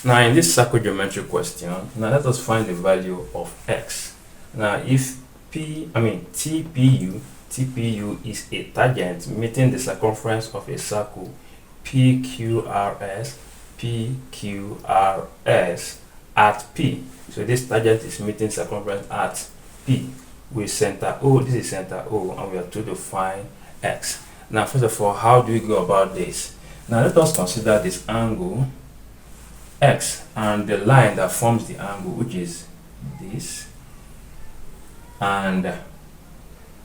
Now in this circle geometry question, now let us find the value of x. Now if TPU is a tangent meeting the circumference of a circle PQRS at P. So this tangent is meeting circumference at P with center O. This is center O, and we are told to find x. Now first of all, how do we go about this? Now let us consider this angle x and the line that forms the angle, which is this and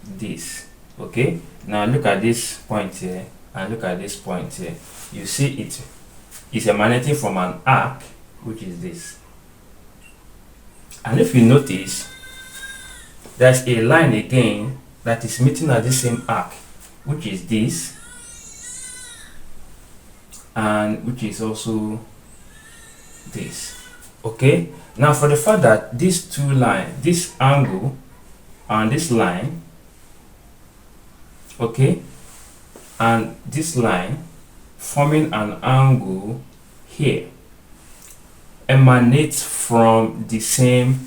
this. Okay, now look at this point here and look at this point here. You see it is emanating from an arc, which is this. And if you notice, there's a line again that is meeting at the same arc, which is this, and which is also this. Okay, now for the fact that these two lines, this angle and this line, okay, and this line forming an angle here emanates from the same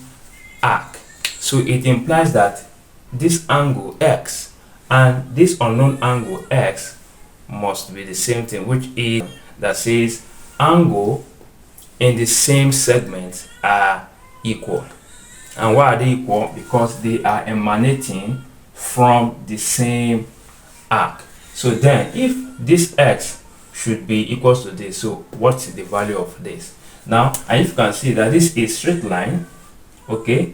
arc, so it implies that this angle x and this unknown angle x must be the same thing, which is that says angle in the same segment are equal. And why are they equal? Because they are emanating from the same arc. So then if this x should be equal to this, so what's the value of this? Now, and if you can see that this is a straight line, okay,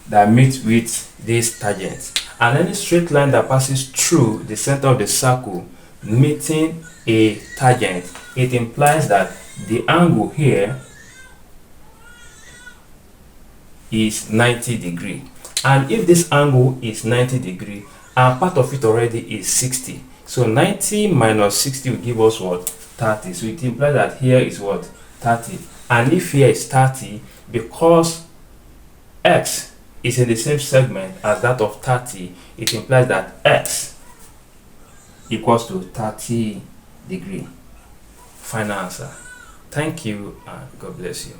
that meets with this tangent, and any straight line that passes through the center of the circle meeting a tangent, it implies that the angle here is 90 degrees. And if this angle is 90 degrees and part of it already is 60, so 90 minus 60 will give us what? 30. So it implies that here is what? 30. And if here is 30, because x is in the same segment as that of 30, it implies that x equals to 30 degrees. Final answer. Thank you and God bless you.